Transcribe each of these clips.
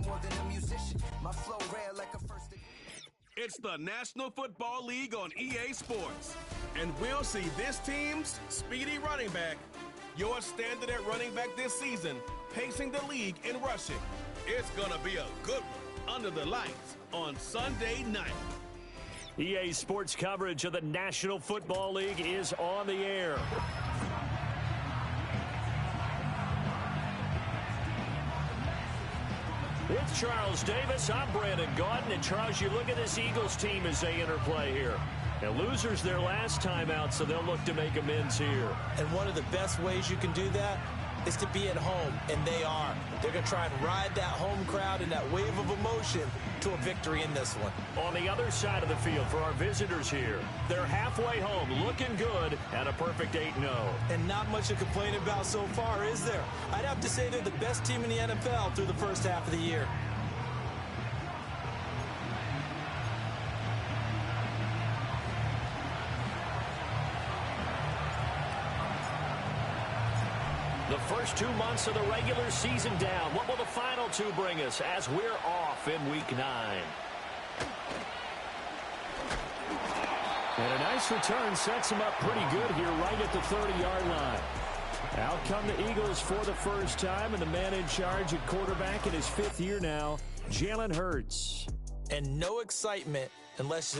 more than a musician. My flow rare like a first. It's the National Football League on EA Sports. And we'll see this team's speedy running back, your standard at running back this season, pacing the league in rushing. It's going to be a good one under the lights on Sunday night. EA Sports coverage of the National Football League is on the air. It's Charles Davis. I'm Brandon Gaudin. And Charles, you look at this Eagles team as they interplay here. And losers their last time out, so they'll look to make amends here. And one of the best ways you can do that is to be at home, and they are. They're going to try and ride that home crowd and that wave of emotion to a victory in this one. On the other side of the field for our visitors here, they're halfway home, looking good, and a perfect 8-0. And not much to complain about so far, is there? I'd have to say they're the best team in the NFL through the first half of the year. The first 2 months of the regular season down. What will the final 2 bring us as we're off in Week 9? And a nice return sets him up pretty good here right at the 30-yard line. Out come the Eagles for the first time, and the man in charge at quarterback in his 5th year now, Jalen Hurts. And no excitement unless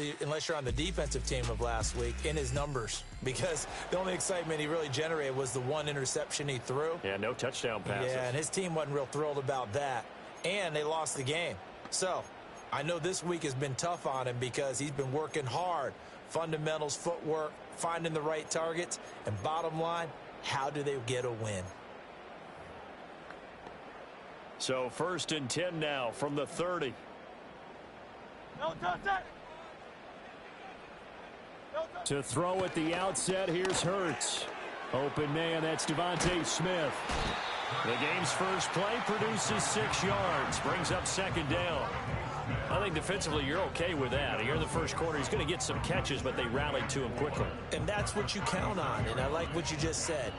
you're on the defensive team of last week in his numbers, because the only excitement he really generated was the 1 interception he threw. Yeah, no touchdown passes. Yeah, and his team wasn't real thrilled about that. And they lost the game. So I know this week has been tough on him because he's been working hard. Fundamentals, footwork, finding the right targets, and bottom line, how do they get a win? So 1st and 10 now from the 30. To throw at the outset, here's Hurts. Open man, that's Devontae Smith. The game's first play produces 6 yards, brings up 2nd down. I think defensively you're okay with that. Here in the first quarter, he's going to get some catches, but they rallied to him quickly. And that's what you count on, and I like what you just said.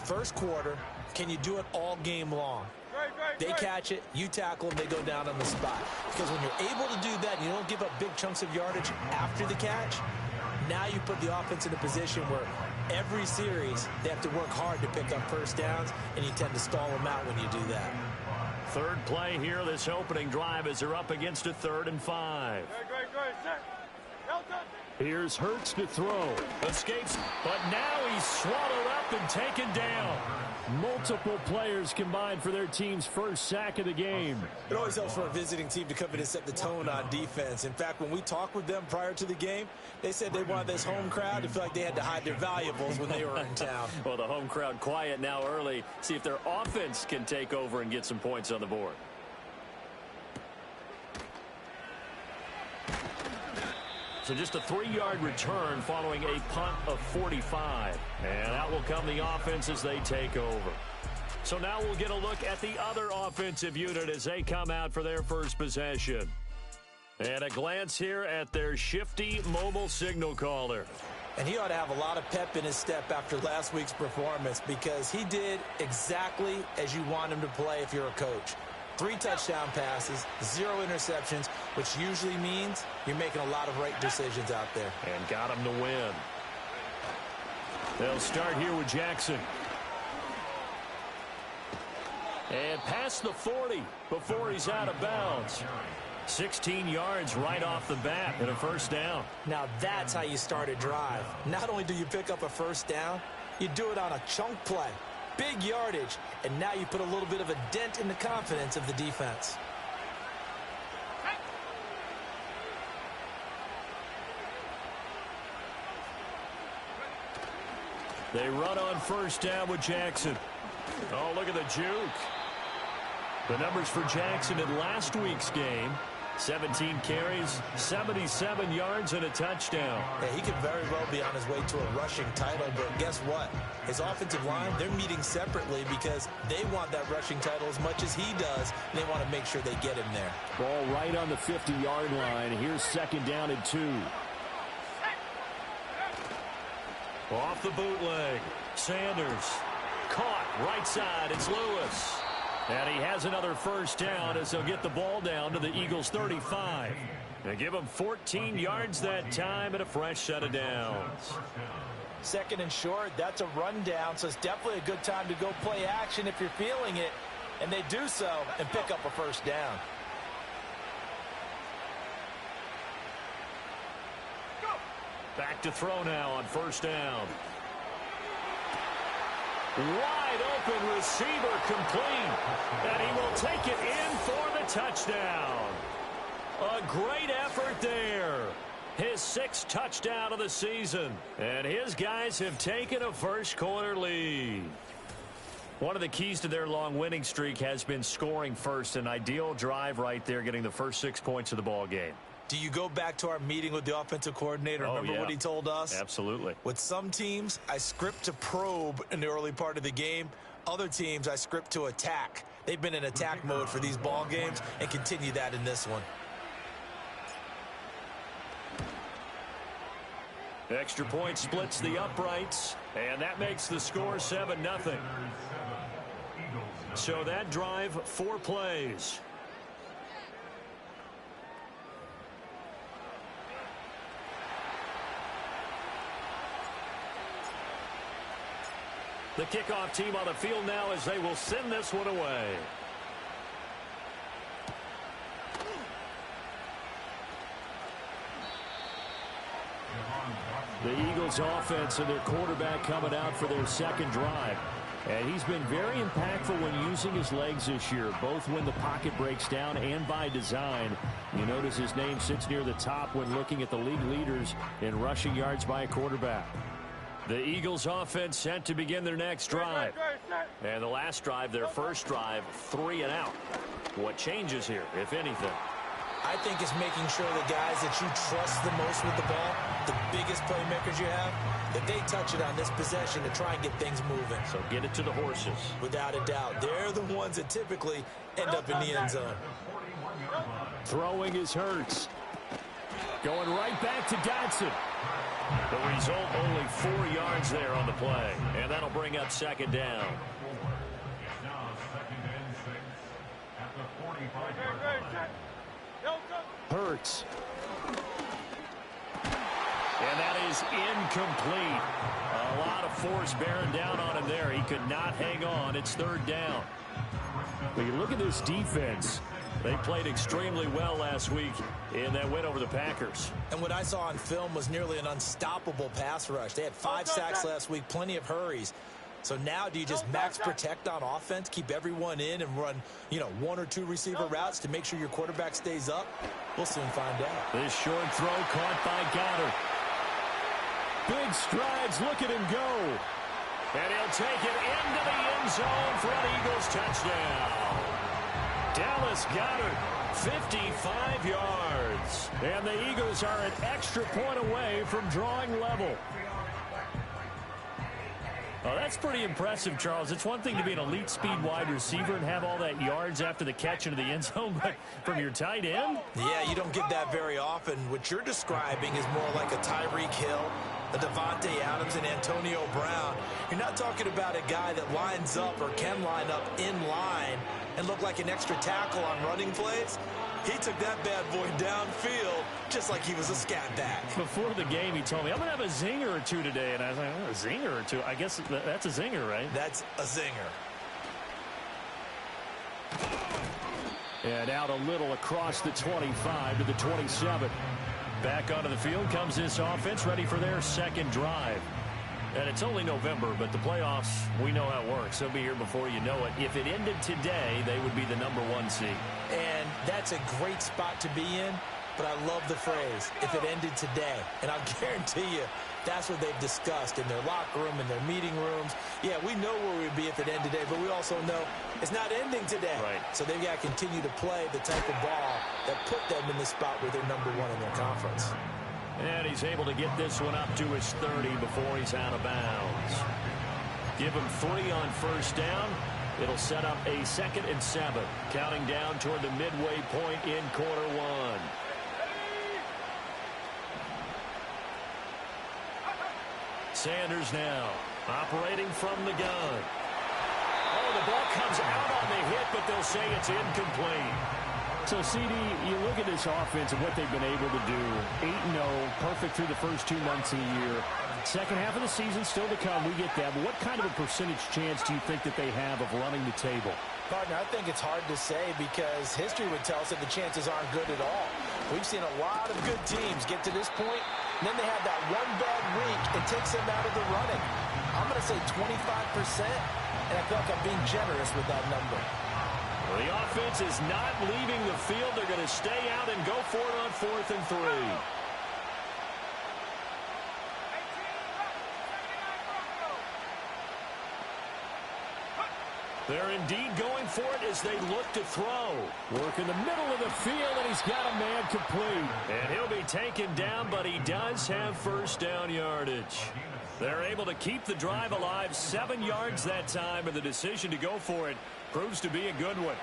First quarter, can you do it all game long? They catch it, you tackle them, they go down on the spot. Because when you're able to do that and you don't give up big chunks of yardage after the catch, now you put the offense in a position where every series they have to work hard to pick up first downs, and you tend to stall them out when you do that. 3rd play here, this opening drive as they're up against a 3rd and 5. Here's Hurts to throw. Escapes, but now he's swallowed up and taken down. Multiple players combined for their team's first sack of the game. It always helps for a visiting team to come in and set the tone on defense. In fact, when we talked with them prior to the game, they said they wanted this home crowd to feel like they had to hide their valuables when they were in town. Well, the home crowd quiet now early. See if their offense can take over and get some points on the board. So just a 3-yard return following a punt of 45. And out will come the offense as they take over. So now we'll get a look at the other offensive unit as they come out for their first possession. And a glance here at their shifty mobile signal caller. And he ought to have a lot of pep in his step after last week's performance, because he did exactly as you want him to play if you're a coach. 3 touchdown passes, 0 interceptions, which usually means you're making a lot of right decisions out there. And got him to win. They'll start here with Jackson. And past the 40 before he's out of bounds. 16 yards right off the bat and a first down. Now that's how you start a drive. Not only do you pick up a first down, you do it on a chunk play. Big yardage, and now you put a little bit of a dent in the confidence of the defense. They run on first down with Jackson. Oh, look at the juke. The numbers for Jackson in last week's game: 17 carries, 77 yards, and a touchdown. Yeah, he could very well be on his way to a rushing title, but guess what? His offensive line, they're meeting separately because they want that rushing title as much as he does, and they want to make sure they get him there. Ball right on the 50-yard line. Here's 2nd down and 2. Off the bootleg. Sanders. Caught right side. It's Lewis. And he has another first down as they'll get the ball down to the Eagles' 35. They give him 14 yards that time and a fresh set of downs. Second and short, that's a rundown, so it's definitely a good time to go play action if you're feeling it. And they do so and pick up a first down. Back to throw now on first down. Wide open receiver complete. And he will take it in for the touchdown. A great effort there. His 6th touchdown of the season. And his guys have taken a first quarter lead. One of the keys to their long winning streak has been scoring first. An ideal drive right there, getting the first 6 points of the ball game. Do you go back to our meeting with the offensive coordinator? Remember what he told us? Absolutely. With some teams, I script to probe in the early part of the game. Other teams, I script to attack. They've been in attack mode for these ball games and continue that in this one. Extra point splits the uprights, and that makes the score 7-0. So that drive, 4 plays. The kickoff team on the field now as they will send this one away. The Eagles offense and their quarterback coming out for their second drive. And he's been very impactful when using his legs this year, both when the pocket breaks down and by design. You notice his name sits near the top when looking at the league leaders in rushing yards by a quarterback. The Eagles offense set to begin their next drive. And the last drive, their first drive, 3 and out. What changes here, if anything? I think it's making sure the guys that you trust the most with the ball, the biggest playmakers you have, that they touch it on this possession to try and get things moving. So get it to the horses. Without a doubt. They're the ones that typically end up in the end zone. Throwing is Hurts. Going right back to Dodson. The result, only 4 yards there on the play. And that'll bring up second down. Hurts. And that is incomplete. A lot of force bearing down on him there. He could not hang on. It's third down. But you look at this defense. They played extremely well last week in that win over the Packers. And what I saw on film was nearly an unstoppable pass rush. They had 5 sacks last week, plenty of hurries. So now do you just max protect on offense, keep everyone in and run, 1 or 2 receiver routes to make sure your quarterback stays up? We'll soon find out. This short throw caught by Goddard. Big strides, look at him go. And he'll take it into the end zone for an Eagles touchdown. Dallas Goedert, 55 yards. And the Eagles are an extra point away from drawing level. Oh, that's pretty impressive, Charles. It's one thing to be an elite speed wide receiver and have all that yards after the catch into the end zone, but from your tight end? Yeah, you don't get that very often. What you're describing is more like a Tyreek Hill, a Devontae Adams, and Antonio Brown. You're not talking about a guy that lines up or can line up in line and look like an extra tackle on running plays. He took that bad boy downfield just like he was a scat back. Before the game, he told me, I'm going to have a zinger or two today. And I was like, oh, a zinger or two? I guess that's a zinger, right? That's a zinger. And out a little across the 25 to the 27. Back onto the field comes this offense, ready for their second drive. And it's only November, but the playoffs, we know how it works. They'll be here before you know it. If it ended today, they would be the #1 seed. And that's a great spot to be in, but I love the phrase, if it ended today. And I'll guarantee you, that's what they've discussed in their locker room, in their meeting rooms. Yeah, we know where we'd be if it ended today, but we also know it's not ending today. Right. So they've got to continue to play the type of ball that put them in the spot where they're #1 in their conference. And he's able to get this one up to his 30 before he's out of bounds. Give him 3 on first down. It'll set up a 2nd and 7. Counting down toward the midway point in quarter 1. Sanders now operating from the gun. Oh, the ball comes out on the hit, but they'll say it's incomplete. So, CD, you look at this offense and what they've been able to do. 8-0, perfect through the first 2 months of the year. Second half of the season still to come. We get that. But what kind of a percentage chance do you think that they have of running the table? Partner, I think it's hard to say because history would tell us that the chances aren't good at all. We've seen a lot of good teams get to this point, and then they have that one bad week. It takes them out of the running. I'm going to say 25%, and I feel like I'm being generous with that number. Well, the offense is not leaving the field. They're going to stay out and go for it on 4th and 3. They're indeed going for it as they look to throw. Work in the middle of the field, and he's got a man complete. And he'll be taken down, but he does have first down yardage. They're able to keep the drive alive, 7 yards that time, and the decision to go for it proves to be a good one.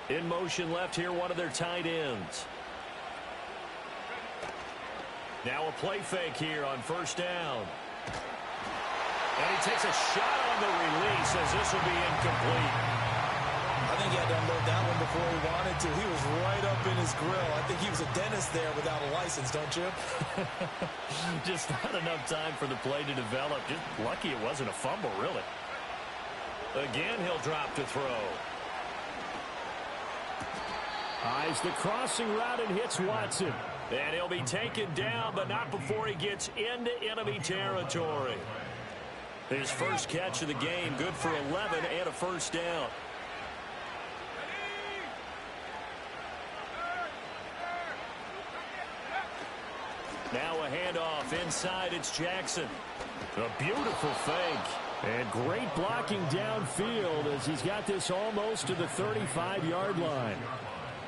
In motion left here, one of their tight ends. Now a play fake here on first down. And he takes a shot on the release as this will be incomplete. I think he had to unload that one before he wanted to. He was right up in his grill. I think he was a dentist there without a license, don't you? Just not enough time for the play to develop. Just lucky it wasn't a fumble, really. Again, he'll drop to throw. Eyes the crossing route and hits Watson. And he'll be taken down, but not before he gets into enemy territory. His first catch of the game, good for 11 and a first down. Now a handoff inside, it's Jackson. A beautiful fake. And great blocking downfield as he's got this almost to the 35-yard line.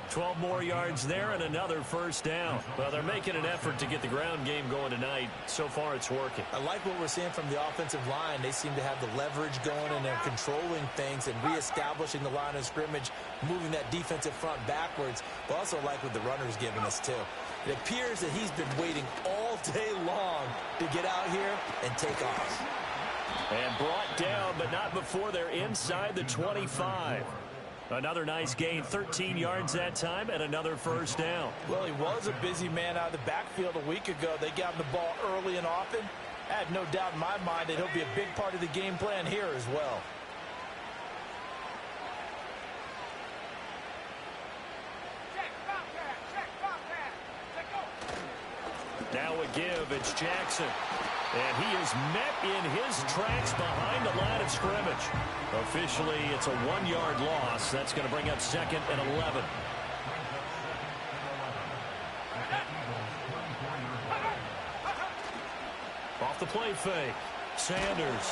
12 more yards there and another first down. Well, they're making an effort to get the ground game going tonight. So far, it's working. I like what we're seeing from the offensive line. They seem to have the leverage going, and they're controlling things and reestablishing the line of scrimmage, moving that defensive front backwards. But also like what the runner's giving us, too. It appears that he's been waiting all day long to get out here and take off. And brought down, but not before they're inside the 25. Another nice gain, 13 yards that time, and another first down. Well, he was a busy man out of the backfield a week ago. They got him the ball early and often. I had no doubt in my mind that he'll be a big part of the game plan here as well. Now a give, it's Jackson. And he is met in his tracks behind the line of scrimmage. Officially, it's a 1-yard loss. That's going to bring up 2nd and 11. Off the play fake. Sanders.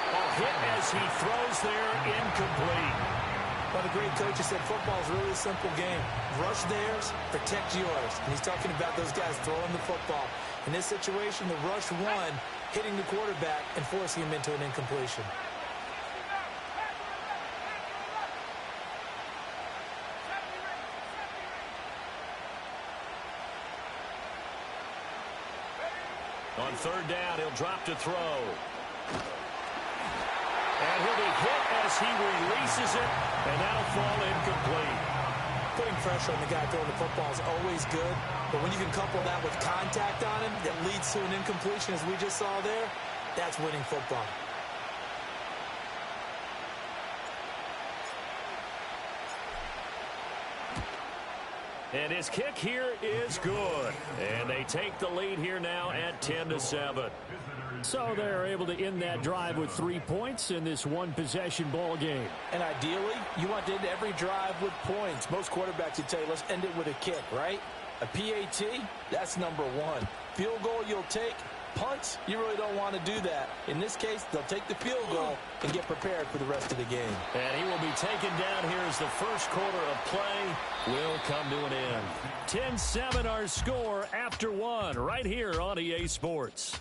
A hit as he throws there, incomplete. Well, the great coach has said football is really a simple game. Rush theirs, protect yours. And he's talking about those guys throwing the football. In this situation, the rush one, hitting the quarterback and forcing him into an incompletion. On third down, he'll drop to throw. And he'll be hit as he releases it, and that'll fall incomplete. Putting pressure on the guy throwing the football is always good, but when you can couple that with contact on him that leads to an incompletion, as we just saw there, that's winning football. And his kick here is good. And they take the lead here now at 10-7. So they're able to end that drive with 3 points in this one-possession ball game. And ideally, you want to end every drive with points. Most quarterbacks would tell you, let's end it with a kick, right? A PAT, that's number one. Field goal you'll take. Punts, you really don't want to do that. In this case, they'll take the field goal and get prepared for the rest of the game. And he will be taken down here as the first quarter of play will come to an end. 10-7 our score after one right here on EA Sports.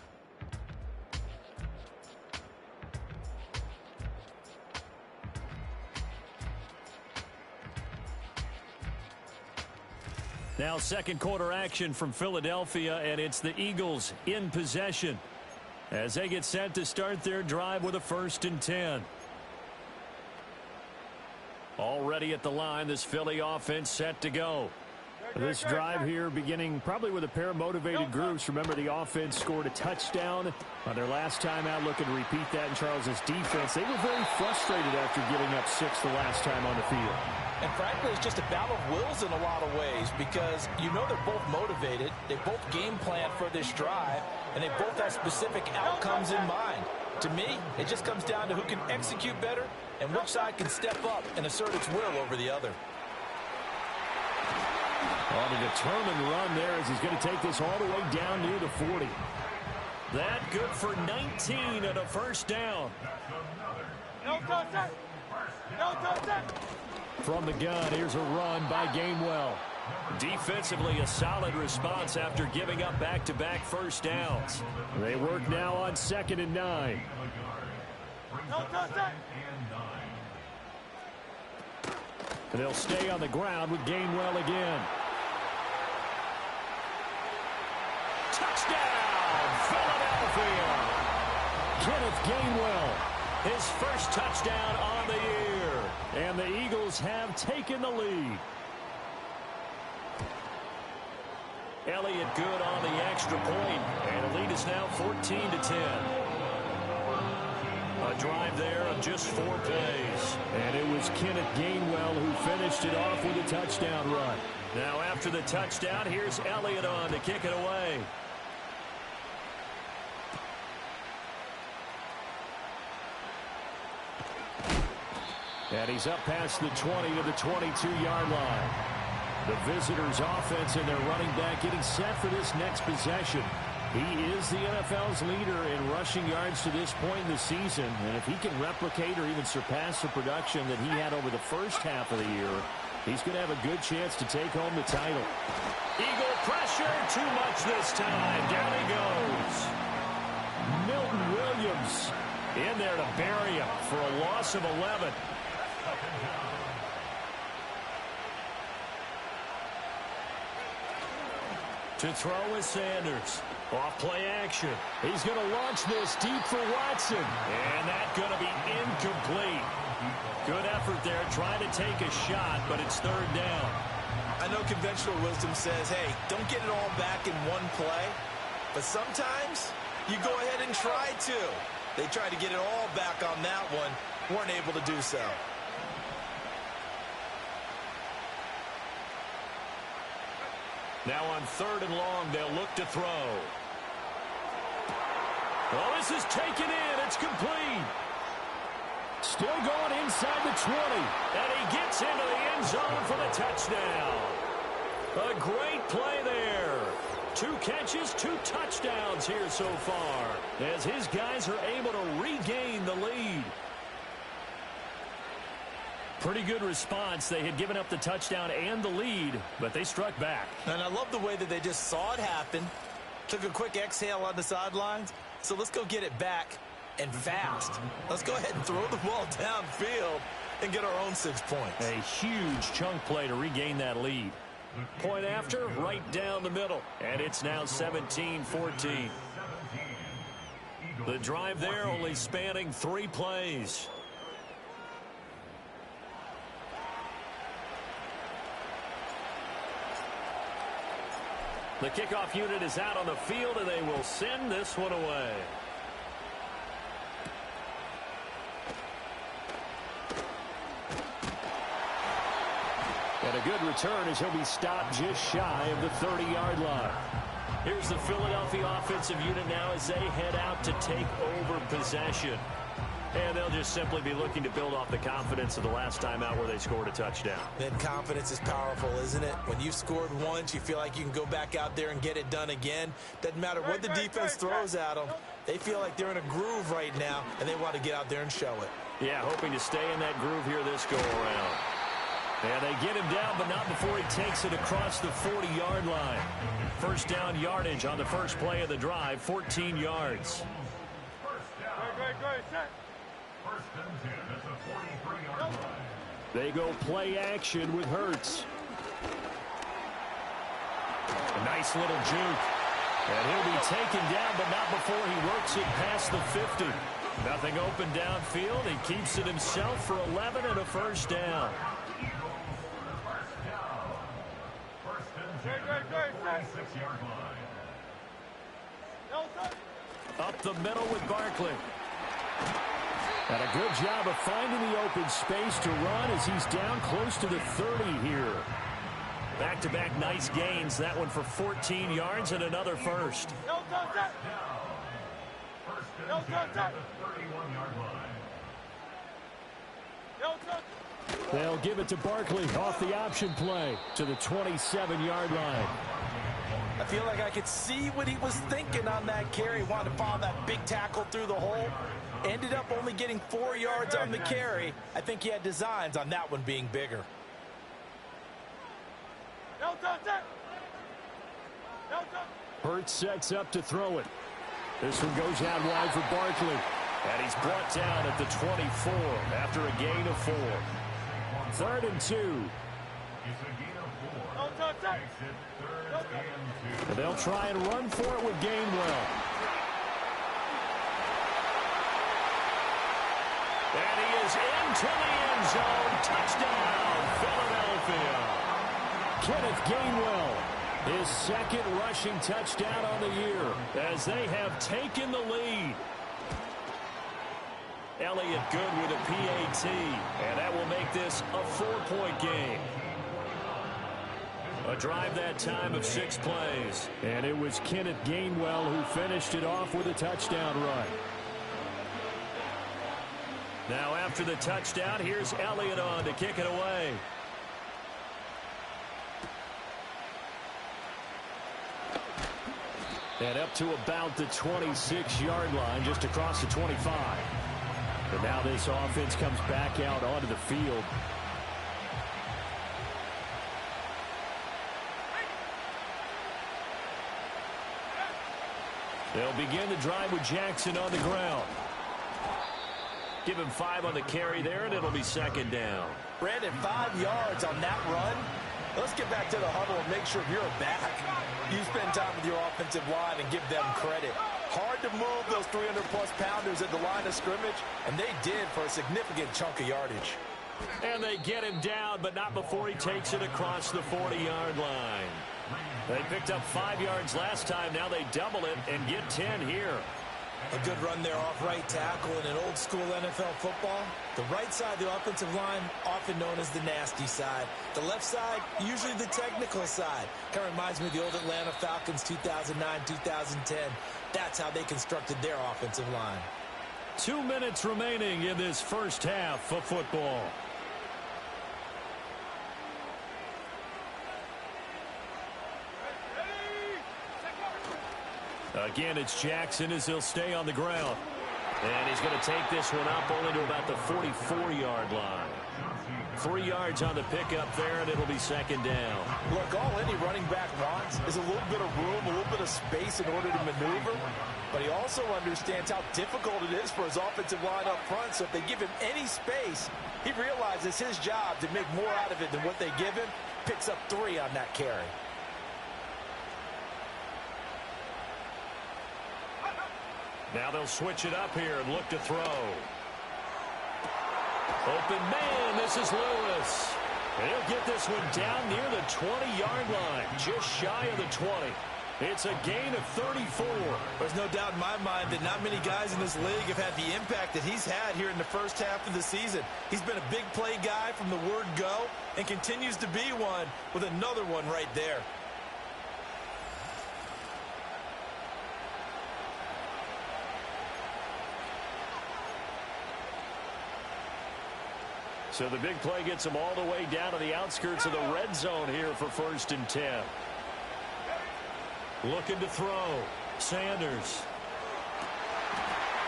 Now second quarter action from Philadelphia, and it's the Eagles in possession. as they get set to start their drive with a 1st and 10. Already at the line, this Philly offense set to go. This drive here beginning probably with a pair of motivated groups. Remember, the offense scored a touchdown on their last time out, looking to repeat that in Charles's defense. They were very frustrated after giving up 6 the last time on the field. And frankly, it's just a battle of wills in a lot of ways because you know they're both motivated. They both game plan for this drive, and they both have specific outcomes in mind. To me, it just comes down to who can execute better and which side can step up and assert its will over the other. On a determined run there as he's going to take this all the way down near the 40. That good for 19 and a 1st down. From the gun, here's a run by Gainwell. Defensively, a solid response after giving up back-to-back 1st downs. They work now on 2nd and 9. And they'll stay on the ground with Gainwell again. Touchdown, Philadelphia! Kenneth Gainwell. His 1st touchdown on the year. And the Eagles have taken the lead. Elliott good on the extra point, and the lead is now 14-10. A drive there of just 4 plays. And it was Kenneth Gainwell who finished it off with a touchdown run. Now after the touchdown, here's Elliott on to kick it away. And he's up past the 20 to the 22-yard line. The visitors' offense and their running back getting set for this next possession. He is the NFL's leader in rushing yards to this point in the season. And if he can replicate or even surpass the production that he had over the first half of the year, he's going to have a good chance to take home the title. Eagle pressure, too much this time. Down he goes. Milton Williams in there to bury him for a loss of 11. To throw is Sanders. Off play action. He's going to launch this deep for Watson. And that's going to be incomplete. Good effort there trying to take a shot, but it's 3rd down. I know conventional wisdom says, hey, don't get it all back in one play. But sometimes you go ahead and try to. They tried to get it all back on that one. Weren't able to do so. Now on 3rd and long, they'll look to throw. Well, this is taken in. It's complete. Still going inside the 20. And he gets into the end zone for the touchdown. A great play there. 2 catches, 2 touchdowns here so far, as his guys are able to regain the lead. Pretty good response. They had given up the touchdown and the lead, but they struck back. And I love the way that they just saw it happen, took a quick exhale on the sidelines. So let's go get it back and fast. Let's go ahead and throw the ball downfield and get our own 6 points. A huge chunk play to regain that lead. Point after, right down the middle. And it's now 17-14. The drive there only spanning 3 plays. The kickoff unit is out on the field, and they will send this one away. And a good return as he'll be stopped just shy of the 30-yard line. Here's the Philadelphia offensive unit now as they head out to take over possession. And they'll just simply be looking to build off the confidence of the last time out where they scored a touchdown. Then confidence is powerful, isn't it? When you've scored once, you feel like you can go back out there and get it done again. Doesn't matter what the defense throws at them. They feel like they're in a groove right now, and they want to get out there and show it. Yeah, hoping to stay in that groove here this go-around. And they get him down, but not before he takes it across the 40-yard line. First down yardage on the first play of the drive, 14 yards. They go play action with Hurts. A nice little juke. And he'll be taken down, but not before he works it past the 50. Nothing open downfield. He keeps it himself for 11 and a first down. Up the middle with Barkley. And a good job of finding the open space to run as he's down close to the 30 here. Back-to-back nice gains. That one for 14 yards and another first. They'll give it to Barkley off the option play to the 27-yard line. I feel like I could see what he was thinking on that carry. Wanted to follow that big tackle through the hole. Ended up only getting 4 yards on the carry. I think he had designs on that one being bigger. Hurts sets up to throw it. This one goes out wide for Barkley. And he's brought down at the 24 after a gain of 4. 3rd and 2. And they'll try and run for it with Gainwell. And he is into the end zone. Touchdown, Philadelphia. Kenneth Gainwell, his 2nd rushing touchdown on the year as they have taken the lead. Elliott good with a PAT, and that will make this a 4-point game. A drive that time of 6 plays. And it was Kenneth Gainwell who finished it off with a touchdown run. Now after the touchdown, here's Elliott on to kick it away. And up to about the 26-yard line, just across the 25. But now this offense comes back out onto the field. They'll begin the drive with Jackson on the ground. Give him 5 on the carry there, and it'll be 2nd down. Brandon, 5 yards on that run. Let's get back to the huddle and make sure you're a back. You spend time with your offensive line and give them credit. Hard to move those 300-plus pounders at the line of scrimmage, and they did for a significant chunk of yardage. And they get him down, but not before he takes it across the 40-yard line. They picked up 5 yards last time. Now they double it and get 10 here. A good run there off right tackle in an old-school NFL football. The right side of the offensive line, often known as the nasty side. The left side, usually the technical side. Kind of reminds me of the old Atlanta Falcons 2009-2010. That's how they constructed their offensive line. 2 minutes remaining in this first half of football. Again, it's Jackson as he'll stay on the ground. And he's going to take this one up only to about the 44-yard line. 3 yards on the pickup there, and it'll be 2nd down. Look, all any running back wants is a little bit of room, a little bit of space in order to maneuver. But he also understands how difficult it is for his offensive line up front. So if they give him any space, he realizes his job to make more out of it than what they give him. Picks up 3 on that carry. Now they'll switch it up here and look to throw. Open man, this is Lewis. And he'll get this one down near the 20-yard line, just shy of the 20. It's a gain of 34. There's no doubt in my mind that not many guys in this league have had the impact that he's had here in the first half of the season. He's been a big play guy from the word go and continues to be one with another one right there. So the big play gets him all the way down to the outskirts of the red zone here for 1st and 10. Looking to throw. Sanders.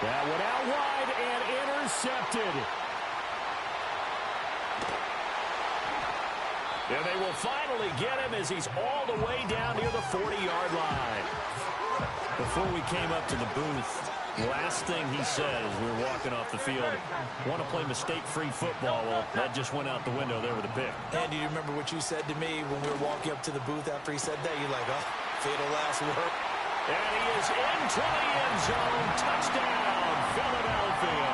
That one out wide and intercepted. And they will finally get him as he's all the way down near the 40-yard line. Before we came up to the booth, last thing he said as we were walking off the field, want to play mistake-free football. Well, that just went out the window there with a pick. And do you remember what you said to me when we were walking up to the booth after he said that? You're like, oh, fatal last word. And he is into the end zone. Touchdown, Philadelphia.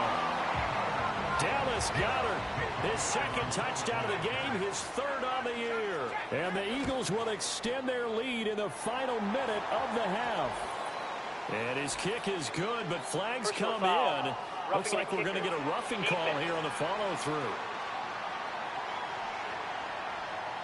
Dallas Goedert, his second touchdown of the game, his third on the year. And the Eagles will extend their lead in the final minute of the half. And his kick is good, but flags come in. Looks like we're going to get a roughing call here on the follow-through.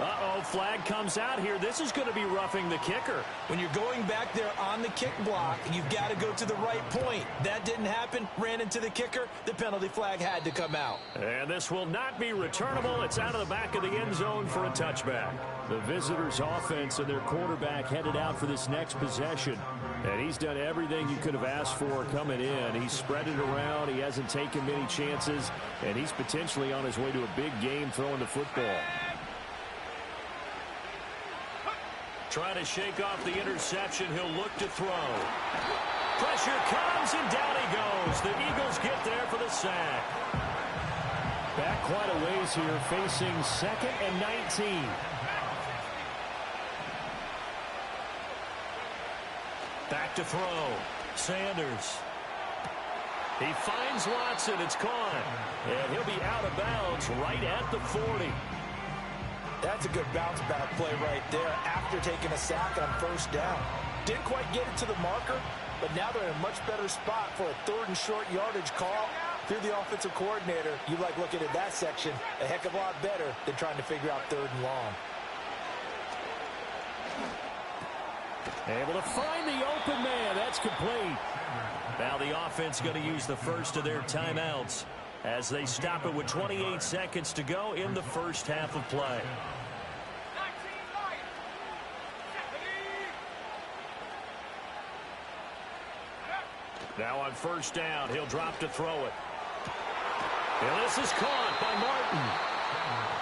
Uh-oh, flag comes out here. This is going to be roughing the kicker. When you're going back there on the kick block, you've got to go to the right point. That didn't happen. Ran into the kicker. The penalty flag had to come out. And this will not be returnable. It's out of the back of the end zone for a touchback. The visitors' offense and their quarterback headed out for this next possession. And he's done everything you could have asked for coming in. He's spread it around. He hasn't taken many chances. And he's potentially on his way to a big game throwing the football. Trying to shake off the interception. He'll look to throw. Pressure comes, and down he goes. The Eagles get there for the sack. Back quite a ways here, facing 2nd and 19. Back to throw. Sanders. He finds Watson. It's caught. And he'll be out of bounds right at the 40. That's a good bounce back play right there after taking a sack on first down. Didn't quite get it to the marker, but now they're in a much better spot for a 3rd and short yardage call. If you're the offensive coordinator, you like looking at that section a heck of a lot better than trying to figure out 3rd and long. Able to find the open man. That's complete. Now the offense going to use the first of their timeouts as they stop it with 28 seconds to go in the first half of play. Now on first down, he'll drop to throw it. And this is caught by Martin.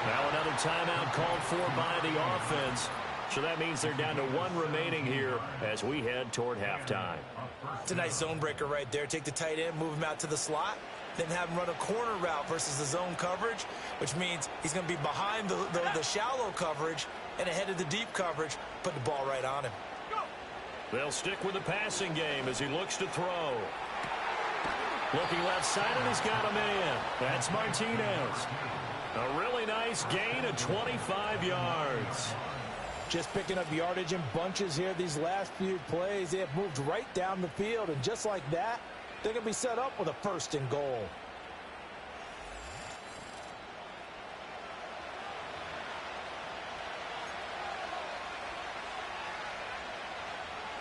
Now another timeout called for by the offense. So that means they're down to 1 remaining here as we head toward halftime. It's a nice zone breaker right there. Take the tight end, move him out to the slot, then have him run a corner route versus the zone coverage, which means he's going to be behind the shallow coverage and ahead of the deep coverage. Put the ball right on him. They'll stick with the passing game as he looks to throw. Looking left side, and he's got a man. That's Martinez. A really nice gain of 25 yards. Just picking up yardage in bunches here these last few plays. They have moved right down the field, and just like that, they're going to be set up with a 1st and goal.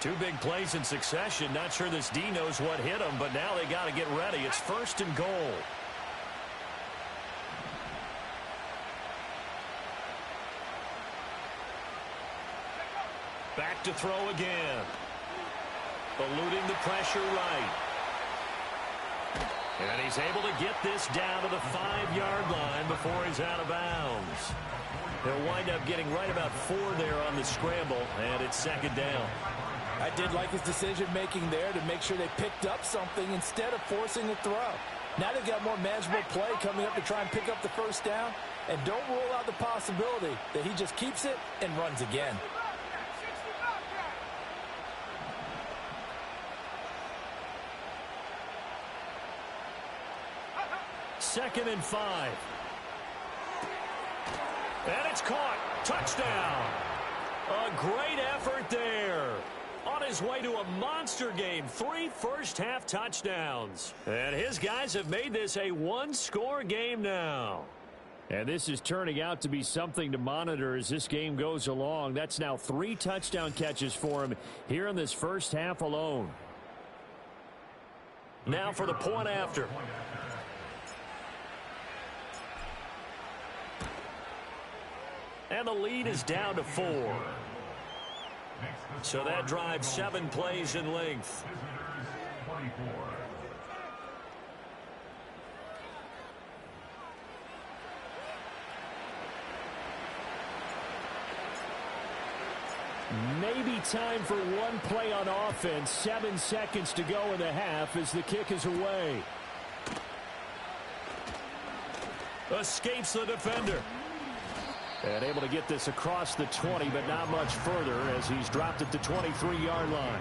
Two big plays in succession. Not sure this D knows what hit him, but now they got to get ready. It's 1st and goal. Back to throw again. Eluding the pressure right. And he's able to get this down to the 5-yard line before he's out of bounds. He'll wind up getting right about 4 there on the scramble, and it's 2nd down. I did like his decision-making there to make sure they picked up something instead of forcing a throw. Now they've got more manageable play coming up to try and pick up the 1st down, and don't rule out the possibility that he just keeps it and runs again. Second and 5. And it's caught. Touchdown. A great effort there. On his way to a monster game. 3 first-half touchdowns. And his guys have made this a 1-score game now. And this is turning out to be something to monitor as this game goes along. That's now 3 touchdown catches for him here in this first half alone. Now for the point after. And the lead is down to 4. So that drives 7 plays in length. Maybe time for one play on offense. 7 seconds to go in the half as the kick is away. Escapes the defender. And able to get this across the 20, but not much further as he's dropped at the 23-yard line.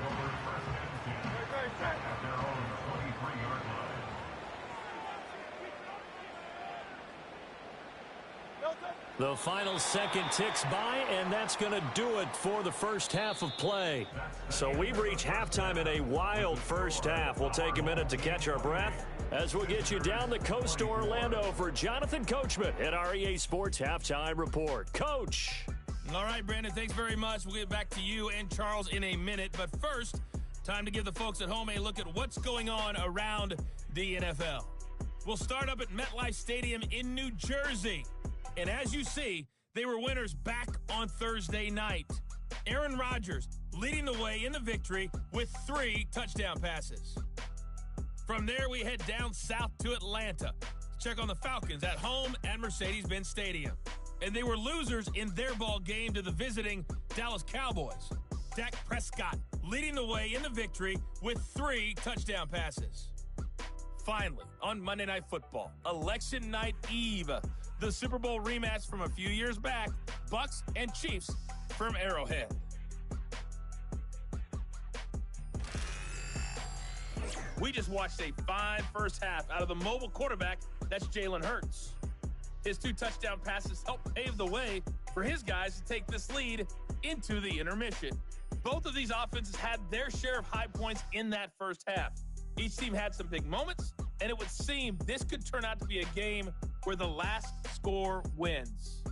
The final second ticks by, and that's going to do it for the first half of play. So we've reached halftime in a wild first half. We'll take a minute to catch our breath as we'll get you down the coast to Orlando for Jonathan Coachman at our EA Sports Halftime Report. Coach. All right, Brandon, thanks very much. We'll get back to you and Charles in a minute. But first, time to give the folks at home a look at what's going on around the NFL. We'll start up at MetLife Stadium in New Jersey. And as you see, they were winners back on Thursday night. Aaron Rodgers leading the way in the victory with 3 touchdown passes. From there, we head down south to Atlanta to check on the Falcons at home at Mercedes-Benz Stadium. And they were losers in their ball game to the visiting Dallas Cowboys. Dak Prescott leading the way in the victory with 3 touchdown passes. Finally, on Monday Night Football, Election Night Eve, the Super Bowl rematch from a few years back, Bucs and Chiefs from Arrowhead. We just watched a fine first half out of the mobile quarterback, that's Jalen Hurts. His 2 touchdown passes helped pave the way for his guys to take this lead into the intermission. Both of these offenses had their share of high points in that first half. Each team had some big moments, and it would seem this could turn out to be a game where the last score wins.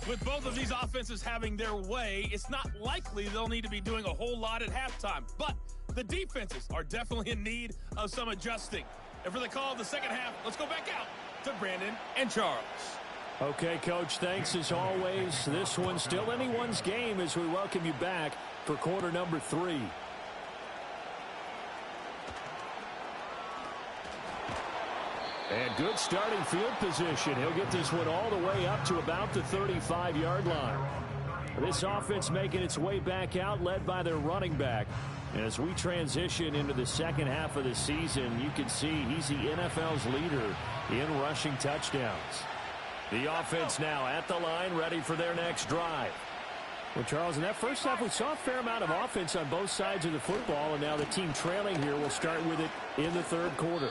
With both of these offenses having their way, it's not likely they'll need to be doing a whole lot at halftime. But the defenses are definitely in need of some adjusting. And for the call of the second half, let's go back out to Brandon and Charles. Okay, Coach, thanks as always. This one's still anyone's game as we welcome you back for quarter number 3. And good starting field position. He'll get this one all the way up to about the 35-yard line. This offense making its way back out, led by their running back. As we transition into the second half of the season, you can see he's the NFL's leader in rushing touchdowns. The offense now at the line, ready for their next drive. Well, Charles, in that first half, we saw a fair amount of offense on both sides of the football, and now the team trailing here will start with it in the third quarter.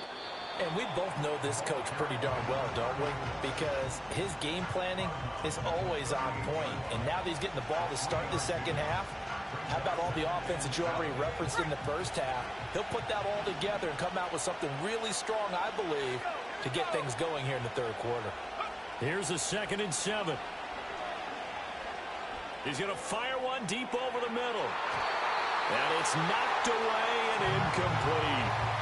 And we both know this coach pretty darn well, don't we? Because his game planning is always on point. And now that he's getting the ball to start the second half, how about all the offense that you already referenced in the first half? He'll put that all together and come out with something really strong, I believe, to get things going here in the third quarter. Here's a 2nd and 7. He's going to fire one deep over the middle. And it's knocked away and incomplete.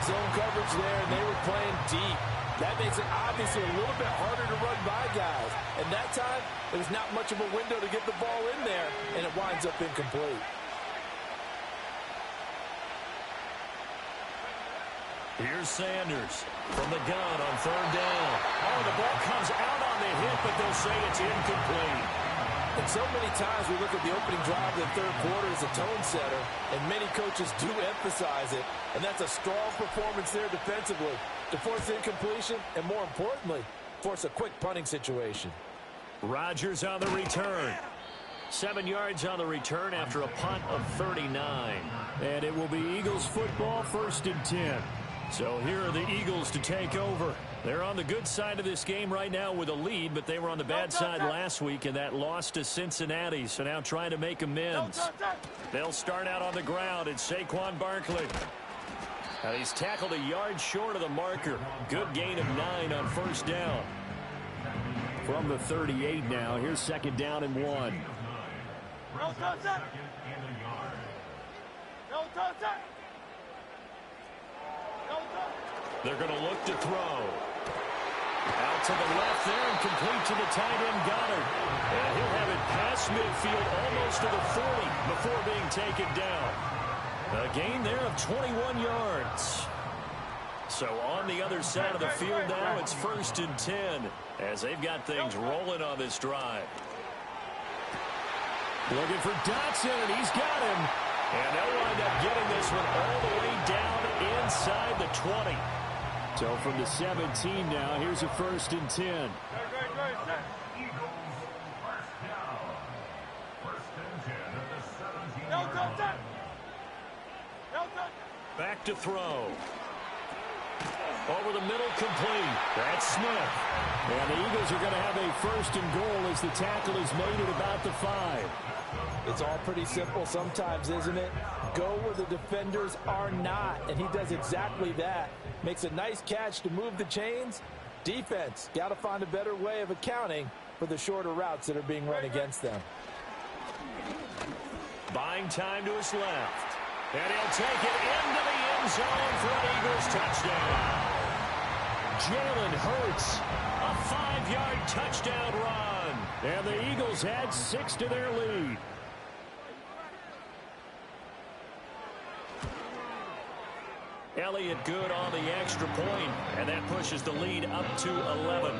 Zone coverage there, and they were playing deep. That makes it obviously a little bit harder to run by guys. And that time, there's not much of a window to get the ball in there, and it winds up incomplete. Here's Sanders from the gun on 3rd down. Oh, the ball comes out on the hit, but they'll say it's incomplete. And so many times we look at the opening drive of the third quarter as a tone setter, and many coaches do emphasize it, and that's a strong performance there defensively to force incompletion and, more importantly, force a quick punting situation. Rodgers on the return. 7 yards on the return after a punt of 39. And it will be Eagles football, 1st and 10. So here are the Eagles to take over. They're on the good side of this game right now with a lead, but they were on the bad side last week in that loss to Cincinnati, so now trying to make amends. They'll start out on the ground. It's Saquon Barkley. Now he's tackled a yard short of the marker. Good gain of 9 on 1st down. From the 38 now, here's 2nd down and 1. They're going to look to throw. Out to the left there and complete to the tight end Goddard. And he'll have it past midfield almost to the 40 before being taken down. A gain there of 21 yards. So on the other side of the field now, it's 1st and 10 as they've got things rolling on this drive. Looking for Dotson, and he's got him. And they'll wind up getting this one all the way down inside the 20. So from the 17 now, here's a 1st and 10. Back to throw. Over the middle, complete. That's Smith. And the Eagles are going to have a first and goal as the tackle is made at about the 5. It's all pretty simple sometimes, isn't it? Go where the defenders are not, and he does exactly that. Makes a nice catch to move the chains. Defense, got to find a better way of accounting for the shorter routes that are being run against them. Buying time to his left. And he'll take it into the end zone for an Eagles touchdown. Jalen Hurts, a 5-yard touchdown run. And the Eagles add 6 to their lead. Elliott good on the extra point, and that pushes the lead up to 11.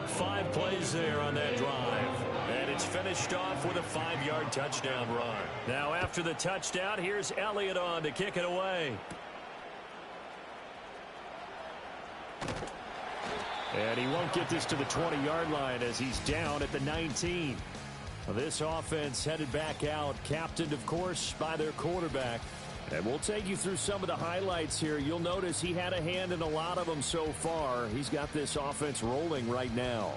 5 plays there on that drive. And it's finished off with a 5-yard touchdown run. Now after the touchdown, here's Elliott on to kick it away. And he won't get this to the 20-yard line as he's down at the 19. This offense headed back out, captained, of course, by their quarterback. And we'll take you through some of the highlights here. You'll notice he had a hand in a lot of them so far. He's got this offense rolling right now.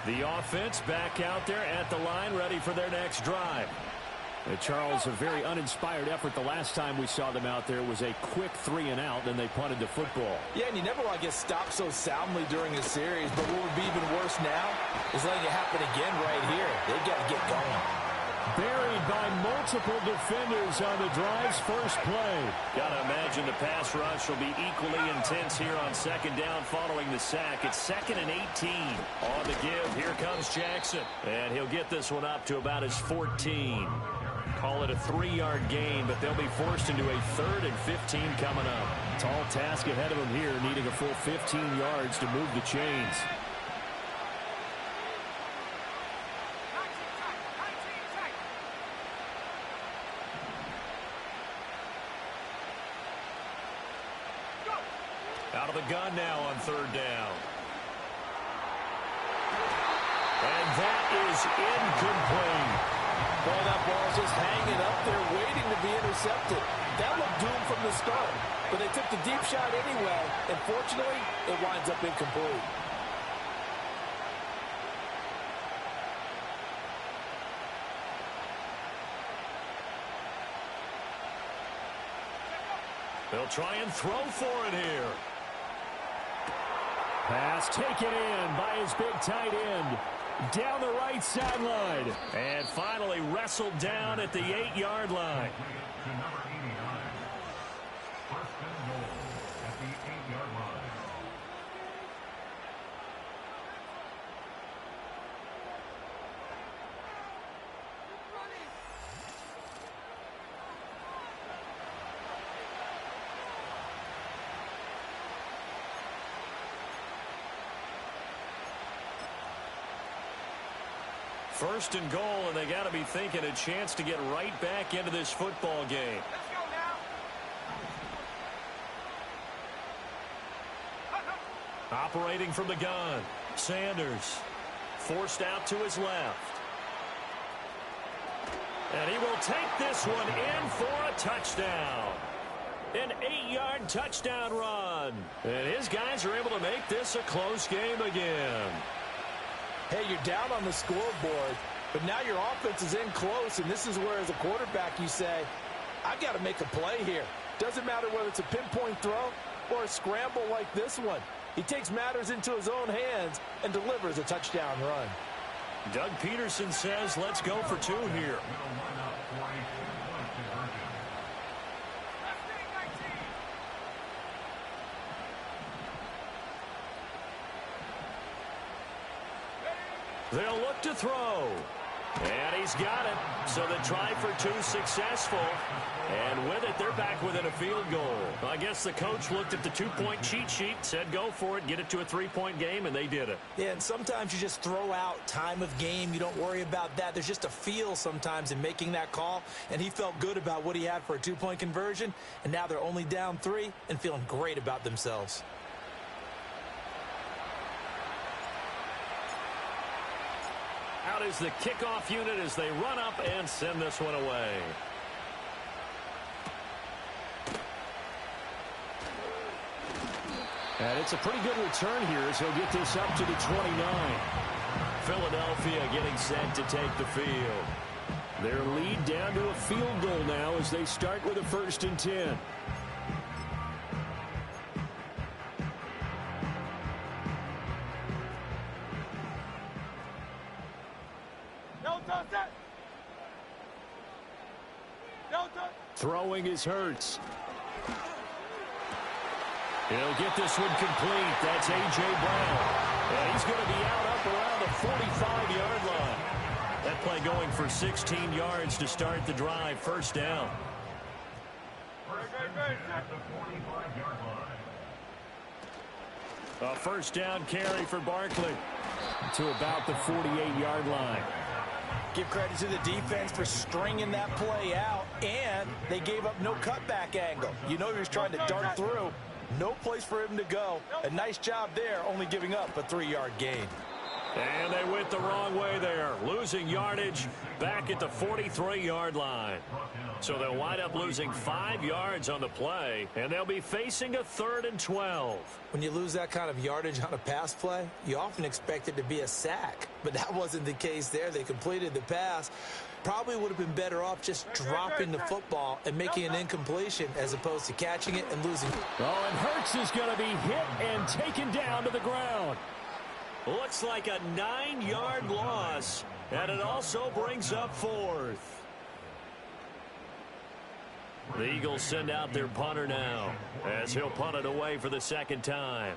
The offense back out there at the line, ready for their next drive. Charles, a very uninspired effort the last time we saw them out there was a quick 3-and-out, then they punted the football. Yeah, and you never want to get stopped so soundly during a series, but what would be even worse now is letting it happen again right here. They've got to get going. Buried by multiple defenders on the drive's first play. Got to imagine the pass rush will be equally intense here on second down following the sack. It's 2nd and 18. On the give, here comes Jackson. And he'll get this one up to about his 14. Call it a 3-yard gain, but they'll be forced into a 3rd and 15 coming up. Tall task ahead of them here, needing a full 15 yards to move the chains. Out of the gun now on 3rd down. And that is incomplete. Well, that ball's just hanging up there waiting to be intercepted. That looked doomed from the start, but they took the deep shot anyway, and fortunately, it winds up incomplete. They'll try and throw for it here. Pass taken in by his big tight end. Down the right sideline. And finally wrestled down at the 8-yard line. First and goal, and they got to be thinking a chance to get right back into this football game. Let's go now. Operating from the gun, Sanders forced out to his left. And he will take this one in for a touchdown. An 8-yard touchdown run. And his guys are able to make this a close game again. Hey, you're down on the scoreboard, but now your offense is in close, and this is where, as a quarterback, you say, I've got to make a play here. Doesn't matter whether it's a pinpoint throw or a scramble like this one. He takes matters into his own hands and delivers a touchdown run. Doug Peterson says, let's go for 2 here. They'll look to throw. And he's got it. So the try for two successful. And with it, they're back within a field goal. I guess the coach looked at the two-point cheat sheet, said go for it, get it to a three-point game, and they did it. Yeah, and sometimes you just throw out time of game. You don't worry about that. There's just a feel sometimes in making that call, and he felt good about what he had for a two-point conversion, and now they're only down 3 and feeling great about themselves. Out is the kickoff unit as they run up and send this one away. And it's a pretty good return here as he'll get this up to the 29. Philadelphia getting set to take the field. Their lead down to a field goal now as they start with a 1st and 10. Throwing is Hurts. He'll get this one complete. That's A.J. Brown. And he's going to be out up around the 45-yard line. That play going for 16 yards to start the drive. First down. A first down carry for Barkley to about the 48-yard line. Give credit to the defense for stringing that play out, and they gave up no cutback angle. You know he was trying to dart through. No place for him to go. A nice job there, only giving up a 3-yard gain. And they went the wrong way there, losing yardage back at the 43-yard line. So they'll wind up losing 5 yards on the play, and they'll be facing a 3rd and 12. When you lose that kind of yardage on a pass play, you often expect it to be a sack. But that wasn't the case there. They completed the pass. Probably would have been better off just dropping the football and making an incompletion as opposed to catching it and losing. Oh, and Hurts is going to be hit and taken down to the ground. Looks like a 9-yard loss, and it also brings up 4th. The Eagles send out their punter now as he'll punt it away for the 2nd time.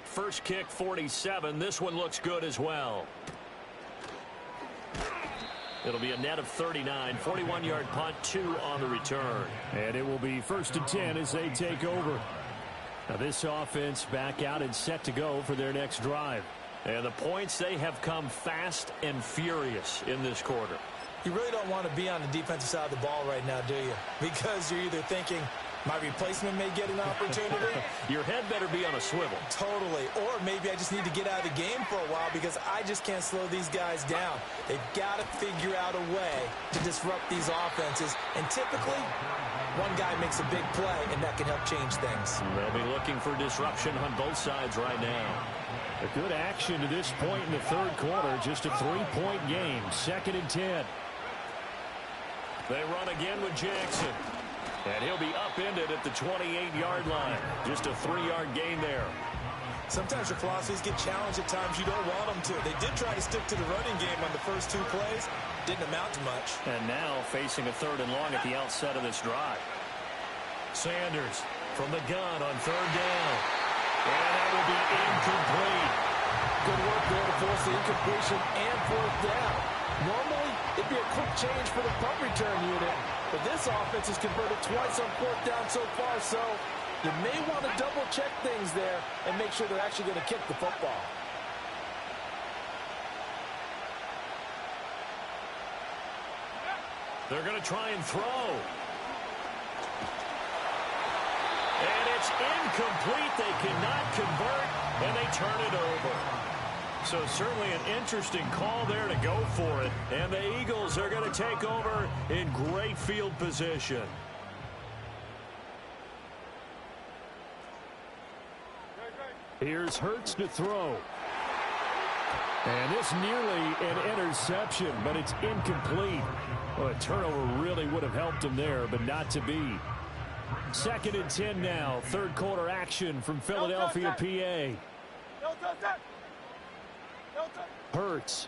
First kick 47. This one looks good as well. It'll be a net of 39. 41-yard punt, 2 on the return. And it will be 1st and 10 as they take over. Now this offense back out and set to go for their next drive. And the points, they have come fast and furious in this quarter. You really don't want to be on the defensive side of the ball right now, do you? Because you're either thinking, my replacement may get an opportunity. Your head better be on a swivel. Totally. Or maybe I just need to get out of the game for a while because I just can't slow these guys down. They've got to figure out a way to disrupt these offenses. And typically, one guy makes a big play, and that can help change things. They'll be looking for disruption on both sides right now. A good action to this point in the 3rd quarter. Just a 3-point game. 2nd and 10. They run again with Jackson. And he'll be upended at the 28-yard line. Just a 3-yard gain there. Sometimes your philosophies get challenged at times you don't want them to. They did try to stick to the running game on the first 2 plays. Didn't amount to much. And now facing a 3rd and long at the outset of this drive. Sanders from the gun on 3rd down. And that will be incomplete. Good work there to force the incompletion and 4th down. Normally, it'd be a quick change for the punt return unit. But this offense has converted twice on 4th down so far, so you may want to double-check things there and make sure they're actually going to kick the football. They're going to try and throw. And it's incomplete. They cannot convert, and they turn it over. So certainly an interesting call there to go for it. And the Eagles are going to take over in great field position. Here's Hurts to throw. And this nearly an interception, but it's incomplete. Well, a turnover really would have helped him there, but not to be. 2nd and 10 now. 3rd quarter action from Philadelphia, PA. Hurts.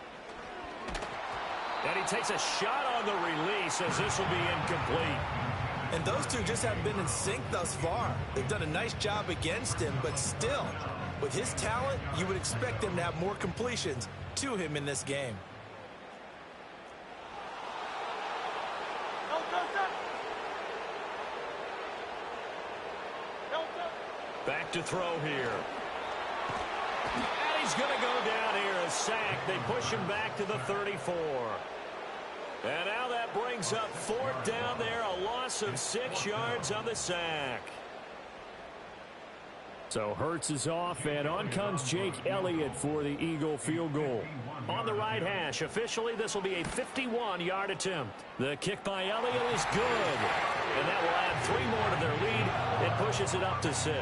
And he takes a shot on the release as this will be incomplete. And those two just haven't been in sync thus far. They've done a nice job against him, but still, with his talent, you would expect them to have more completions to him in this game. back to throw here. And he's going to go down here, a sack. They push him back to the 34. And now that brings up 4th down there, a loss of 6 yards on the sack. So Hurts is off, and on comes Jake Elliott for the Eagle field goal. On the right hash, officially this will be a 51-yard attempt. The kick by Elliott is good. And that will add 3 more to their lead. It pushes it up to 6.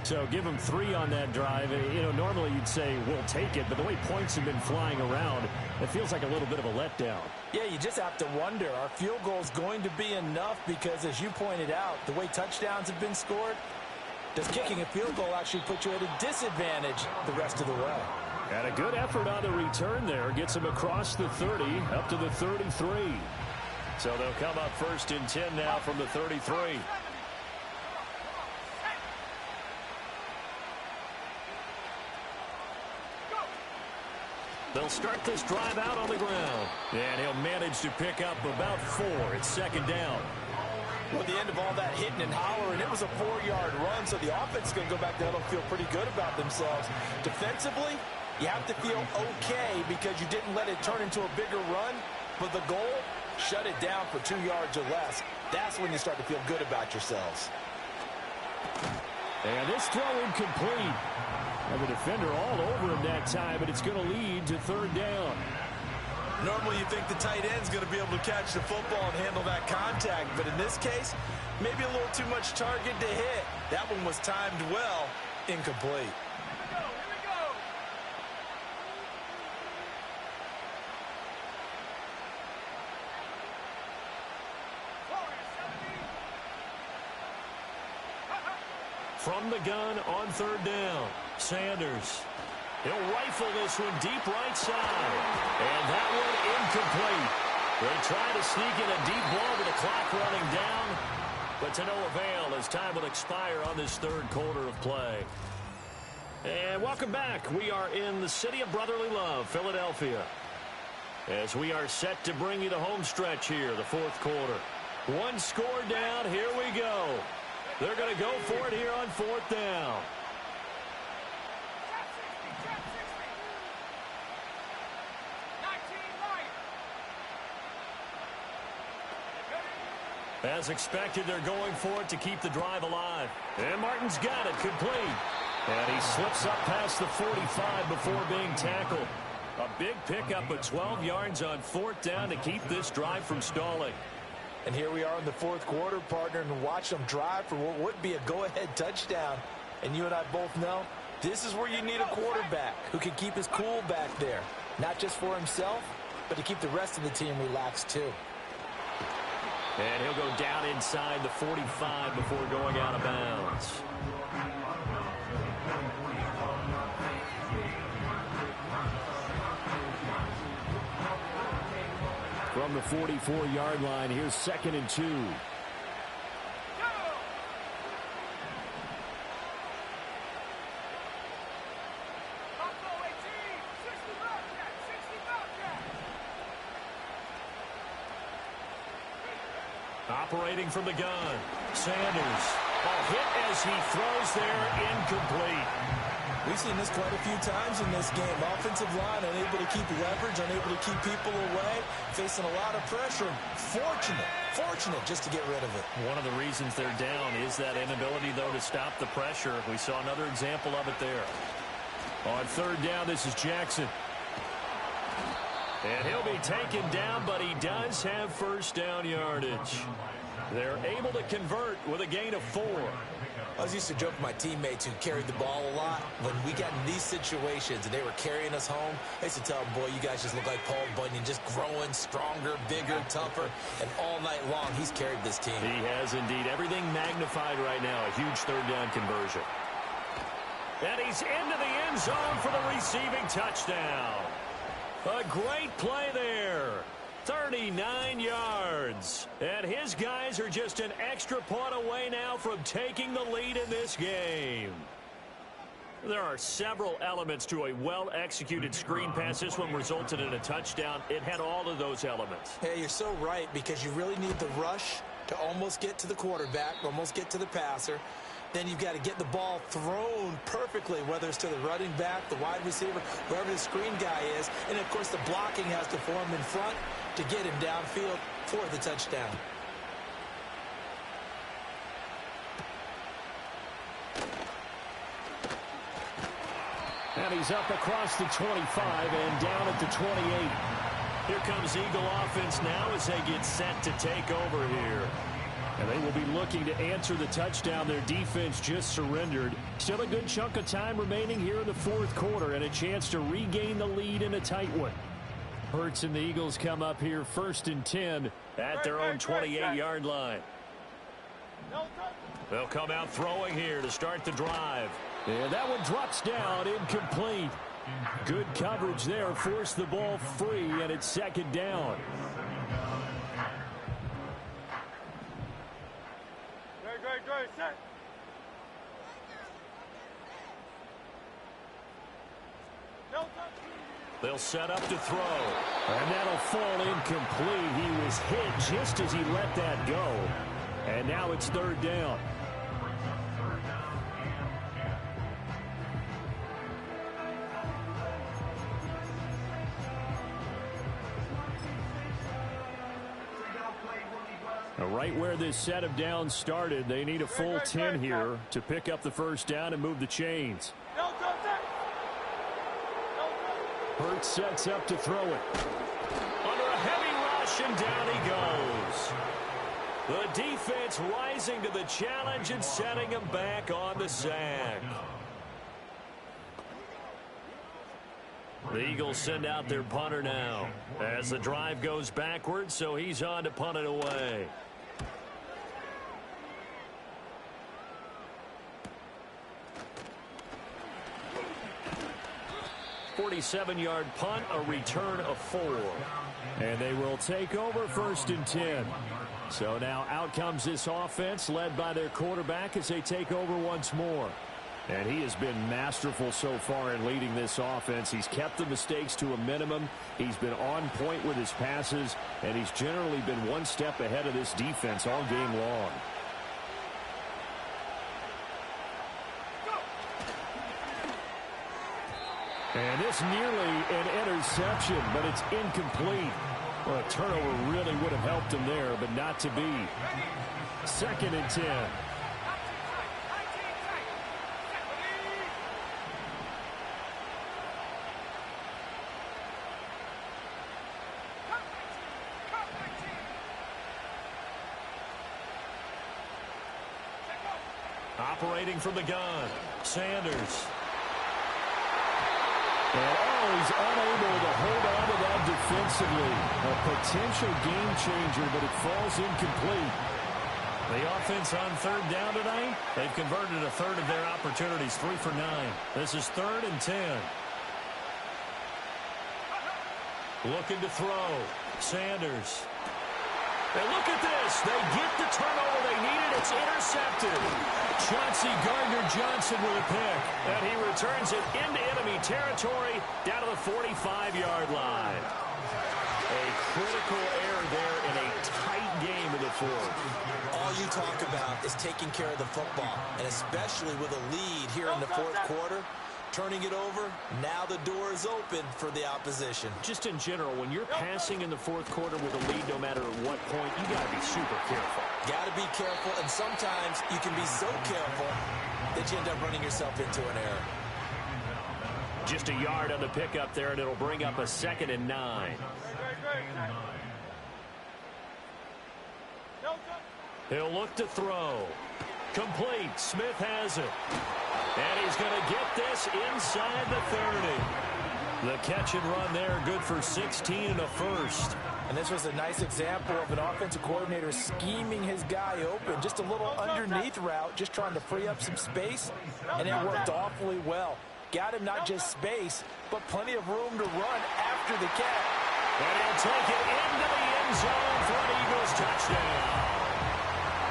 So give them 3 on that drive. You know, normally you'd say, we'll take it, but the way points have been flying around, it feels like a little bit of a letdown. Yeah, you just have to wonder, are field goals going to be enough? Because as you pointed out, the way touchdowns have been scored, does kicking a field goal actually put you at a disadvantage the rest of the way? And a good effort on the return there. Gets him across the 30, up to the 33. So they'll come up 1st and 10 now from the 33. They'll start this drive out on the ground. And he'll manage to pick up about 4. It's 2nd down. Well, at the end of all that hitting and hollering, it was a 4-yard run, so the offense is going to go back there and feel pretty good about themselves. Defensively, you have to feel okay because you didn't let it turn into a bigger run, but the goal, shut it down for 2 yards or less. That's when you start to feel good about yourselves. And this throw incomplete. And the defender all over him that time, but it's going to lead to 3rd down. Normally you think the tight end's going to be able to catch the football and handle that contact, but in this case, maybe a little too much target to hit. That one was timed well, incomplete. Here we go. From the gun on 3rd down, Sanders. He'll rifle this one deep right side. And that one incomplete. They try to sneak in a deep ball with the clock running down, but to no avail as time will expire on this 3rd quarter of play. And welcome back. We are in the city of brotherly love, Philadelphia, as we are set to bring you the home stretch here, the 4th quarter. 1 score down. Here we go. They're going to go for it here on 4th down. As expected, they're going for it to keep the drive alive. And Martin's got it complete. And he slips up past the 45 before being tackled. A big pickup of 12 yards on 4th down to keep this drive from stalling. And here we are in the 4th quarter, partner, and watch them drive for what would be a go-ahead touchdown. And you and I both know this is where you need a quarterback who can keep his cool back there. Not just for himself, but to keep the rest of the team relaxed too. And he'll go down inside the 45 before going out of bounds. From the 44-yard line, here's 2nd and 2. Operating from the gun, Sanders. A hit as he throws there, incomplete. We've seen this quite a few times in this game. Offensive line unable to keep leverage, unable to keep people away, facing a lot of pressure. Fortunate just to get rid of it. One of the reasons they're down is that inability, though, to stop the pressure. We saw another example of it there. On 3rd down, this is Jackson. And he'll be taken down, but he does have 1st down yardage. They're able to convert with a gain of 4. I was used to joke with my teammates who carried the ball a lot. When we got in these situations and they were carrying us home, I used to tell them, boy, you guys just look like Paul Bunyan, just growing stronger, bigger, tougher. And all night long, he's carried this team. He has indeed. Everything magnified right now. A huge 3rd down conversion. And he's into the end zone for the receiving touchdown. A great play there. 39 yards. And his guys are just an extra point away now from taking the lead in this game. There are several elements to a well-executed screen pass. This one resulted in a touchdown. It had all of those elements. Hey, you're so right, because you really need the rush to almost get to the quarterback, almost get to the passer. then you've got to get the ball thrown perfectly, whether it's to the running back, the wide receiver, wherever the screen guy is. And, of course, the blocking has to form in front to get him downfield for the touchdown. And he's up across the 25 and down at the 28. Here comes Eagle offense now as they get set to take over here. And they will be looking to answer the touchdown their defense just surrendered. Still a good chunk of time remaining here in the fourth quarter and a chance to regain the lead in a tight one. Hurts and the Eagles come up here 1st and 10 at their own 28-yard line. They'll come out throwing here to start the drive. And that one drops down, incomplete. Good coverage there, forced the ball free, and it's 2nd down. Set. They'll set up to throw. And that'll fall incomplete. He was hit just as he let that go. And now it's 3rd down. Right where this set of downs started, they need a full 10 here to pick up the 1st down and move the chains. Hurts sets up to throw it. Under a heavy rush, and down he goes. The defense rising to the challenge and setting him back on the sack. The Eagles send out their punter now as the drive goes backwards, so he's on to punt it away. 47-yard punt, a return of 4. And they will take over 1st and 10. So now out comes this offense led by their quarterback as they take over once more. And he has been masterful so far in leading this offense. He's kept the mistakes to a minimum. He's been on point with his passes, and he's generally been one step ahead of this defense all game long. And this nearly an interception, but it's incomplete. Well, a turnover really would have helped him there, but not to be. 2nd and 10. Operating from the gun, Sanders. And he's unable to hold on to that defensively. A potential game changer, but it falls incomplete. The offense on 3rd down tonight, they've converted a third of their opportunities, 3 for 9. This is 3rd and 10. Looking to throw, Sanders. And look at this. They get the turnover they needed. It's intercepted. Chauncey Gardner-Johnson with a pick. And he returns it into enemy territory down to the 45-yard line. A critical error there in a tight game in the 4th. All you talk about is taking care of the football, and especially with a lead here in the 4th quarter. Turning it over, now the door is open for the opposition. Just in general, when you're passing in the 4th quarter with a lead, no matter at what point, you got to be super careful. Got to be careful, and sometimes you can be so careful that you end up running yourself into an error. Just a yard on the pickup there, and it'll bring up a 2nd and 9. He'll look to throw. Complete. Smith has it. And he's going to get this inside the 30. The catch and run there, good for 16 and a first. And this was a nice example of an offensive coordinator scheming his guy open. Just a little underneath route, just trying to free up some space, and it worked awfully well. Got him not just space, but plenty of room to run after the catch. And he'll take it into the end zone for an Eagles touchdown.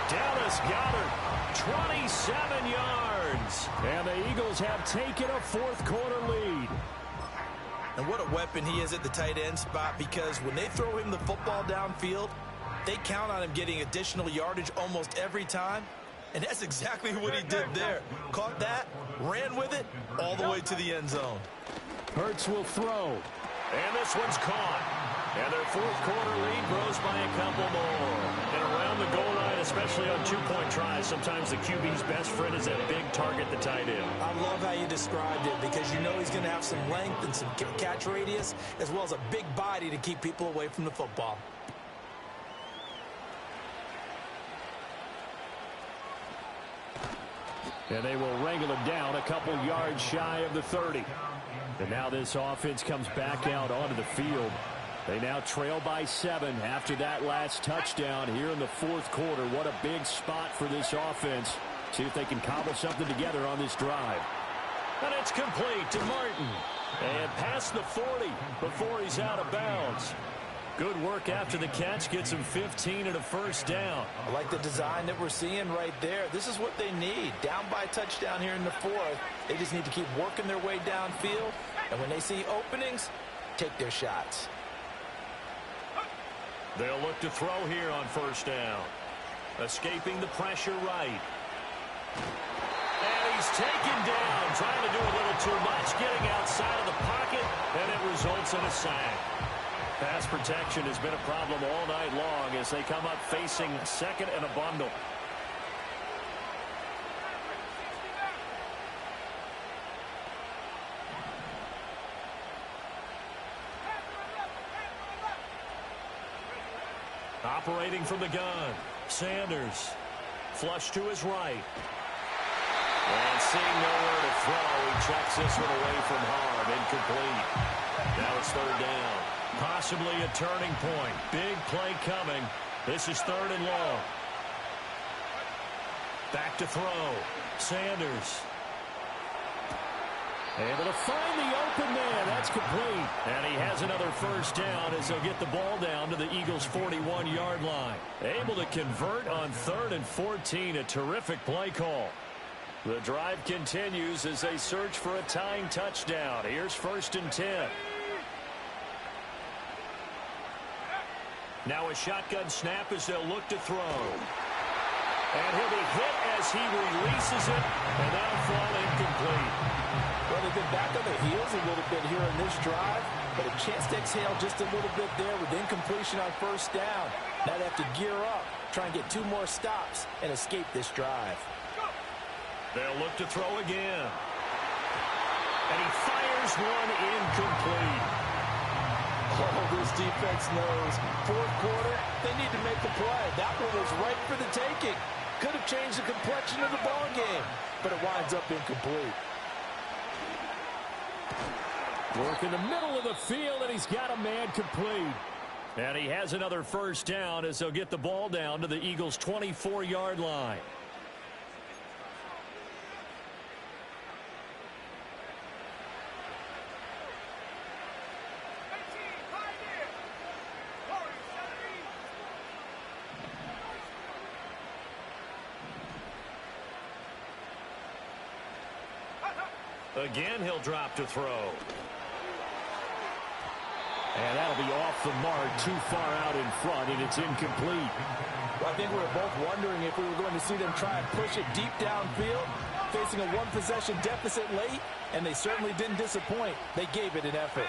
Dallas Goedert, 27 yards. And the Eagles have taken a 4th quarter lead. And what a weapon he is at the tight end spot, because when they throw him the football downfield, they count on him getting additional yardage almost every time. And that's exactly what he did there. Caught that, ran with it, all the way to the end zone. Hurts will throw. And this one's caught. And their fourth quarter lead grows by a couple more. And around the goal line, especially on two-point tries, sometimes the QB's best friend is that big target, the tight end. I love how you described it because you know he's going to have some length and some catch radius as well as a big body to keep people away from the football. And they will wrangle it down a couple yards shy of the 30. And now this offense comes back out onto the field. They now trail by 7 after that last touchdown here in the fourth quarter. What a big spot for this offense. See if they can cobble something together on this drive. And it's complete to Martin. And past the 40 before he's out of bounds. Good work after the catch. Gets him 15 and a first down. I like the design that we're seeing right there. This is what they need. Down by a touchdown here in the fourth. They just need to keep working their way downfield. And when they see openings, take their shots. They'll look to throw here on first down. Escaping the pressure right. And he's taken down. Trying to do a little too much. Getting outside of the pocket. And it results in a sack. Pass protection has been a problem all night long as they come up facing second and a bundle. Operating from the gun, Sanders. Flush to his right. And seeing nowhere to throw, he checks this one away from harm. Incomplete. Now it's third down. Possibly a turning point. Big play coming. This is third and long. Back to throw. Sanders. Able to find the open man. That's complete. And he has another first down as they'll get the ball down to the Eagles' 41-yard line. Able to convert on 3rd and 14. A terrific play call. The drive continues as they search for a tying touchdown. Here's 1st and 10. Now a shotgun snap as they'll look to throw. And he'll be hit as he releases it, and that'll fall incomplete. Well, they've been back on their heels a little bit here in this drive, but a chance to exhale just a little bit there with incompletion on first down. Now they have to gear up, try and get 2 more stops, and escape this drive. They'll look to throw again. And he fires one incomplete. Oh, this defense knows. Fourth quarter, they need to make a play. That one was right for the taking. Could have changed the complexion of the ball game, but it winds up incomplete. Work in the middle of the field, and he's got a man complete. And he has another first down as they'll get the ball down to the Eagles' 24-yard line. Again, he'll drop to throw. And that'll be off the mark, too far out in front, and it's incomplete. Well, I think we were both wondering if we were going to see them try and push it deep downfield, facing a 1-possession deficit late, and they certainly didn't disappoint. They gave it an effort.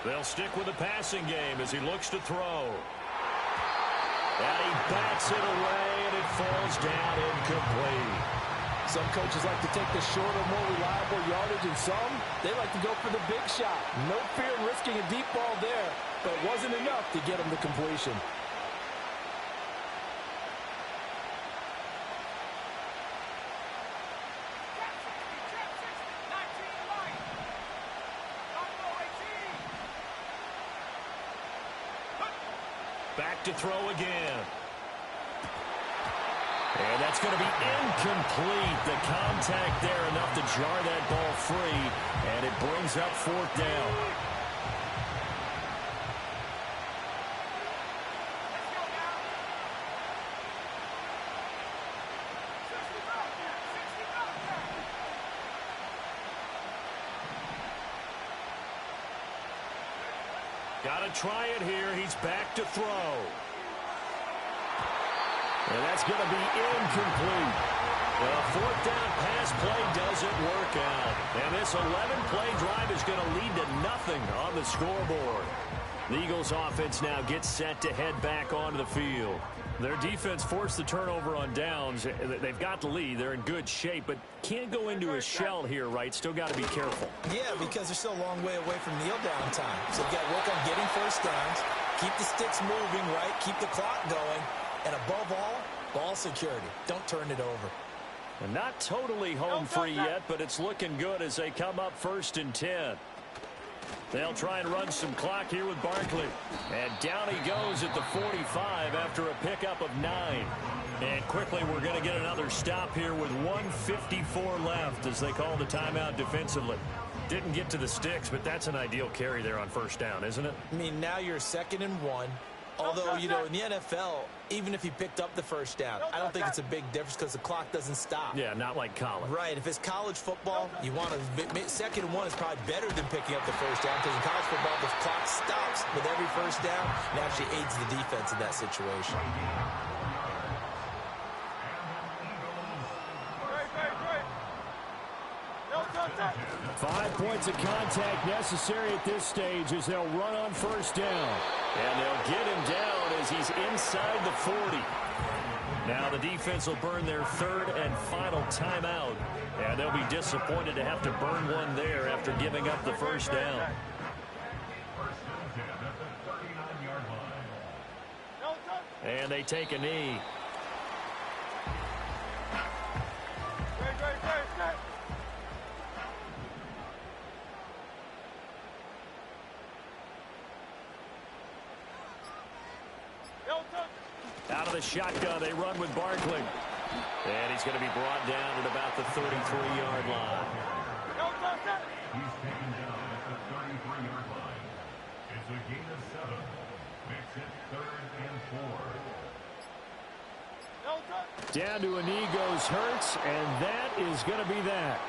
They'll stick with the passing game as he looks to throw. And he bats it away, and it falls down incomplete. Some coaches like to take the shorter, more reliable yardage, and some, they like to go for the big shot. No fear in risking a deep ball there, but it wasn't enough to get him to completion. Back to throw again. And that's going to be incomplete. The contact there enough to jar that ball free, and it brings up 4th down. Got to try it here. He's back to throw. And that's going to be incomplete. The fourth down pass play doesn't work out. And this 11-play drive is going to lead to nothing on the scoreboard. The Eagles offense now gets set to head back onto the field. Their defense forced the turnover on downs. They've got the lead. They're in good shape, but can't go into a shell here, right? Still got to be careful. Yeah, because they're still a long way away from kneel down time. So you've got to work on getting first downs, keep the sticks moving, right? Keep the clock going. And above all, ball security. Don't turn it over. And not totally home free yet, but it's looking good as they come up 1st and 10. They'll try and run some clock here with Barkley. And down he goes at the 45 after a pickup of 9. And quickly we're going to get another stop here with 1:54 left as they call the timeout defensively. Didn't get to the sticks, but that's an ideal carry there on first down, isn't it? I mean, now you're 2nd and 1. Although, you know, in the NFL, even if he picked up the first down, I don't think it's a big difference because the clock doesn't stop. Yeah, not like college. Right. If it's college football, you want to 2nd and 1 is probably better than picking up the first down because in college football, the clock stops with every first down and actually aids the defense in that situation. 5 points of contact necessary at this stage as they'll run on first down. And they'll get him down as he's inside the 40. Now the defense will burn their 3rd and final timeout. And they'll be disappointed to have to burn one there after giving up the first down. And they take a knee. Out of the shotgun, they run with Barkley. And he's going to be brought down at about the 33-yard line. He's taken down at the 33-yard line. It's a gain of 7. Makes it 3rd and 4. Down to a knee goes Hurts, and that is going to be that.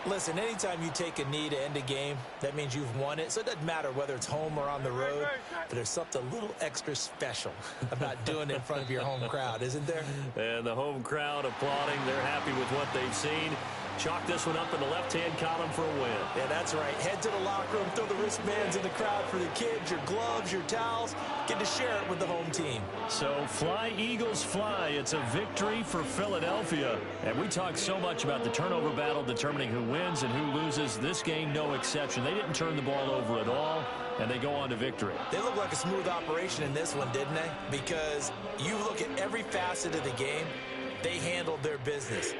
Listen, anytime you take a knee to end a game, that means you've won it. So it doesn't matter whether it's home or on the road, but there's something a little extra special about doing it in front of your home crowd, isn't there? And the home crowd applauding. They're happy with what they've seen. Chalk this one up in the left-hand column for a win. Yeah, that's right. Head to the locker room, throw the wristbands in the crowd for the kids, your gloves, your towels. Get to share it with the home team. So fly, Eagles, fly. It's a victory for Philadelphia. And we talk so much about the turnover battle determining who wins and who loses. This game, no exception. They didn't turn the ball over at all, and they go on to victory. They look like a smooth operation in this one, didn't they? Because you look at every facet of the game, they handled their business.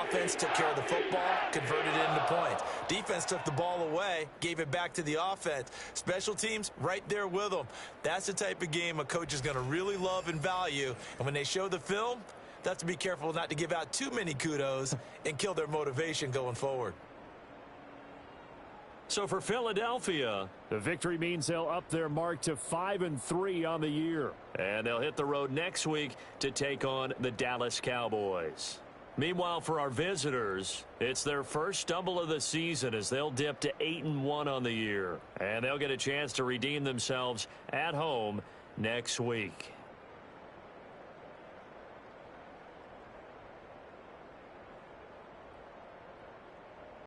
Offense took care of the football, converted it into points. Defense took the ball away, gave it back to the offense. Special teams, right there with them. That's the type of game a coach is going to really love and value. And when they show the film, they have to be careful not to give out too many kudos and kill their motivation going forward. So for Philadelphia, the victory means they'll up their mark to 5-3 on the year. And they'll hit the road next week to take on the Dallas Cowboys. Meanwhile, for our visitors, it's their first stumble of the season as they'll dip to 8-1 on the year. And they'll get a chance to redeem themselves at home next week.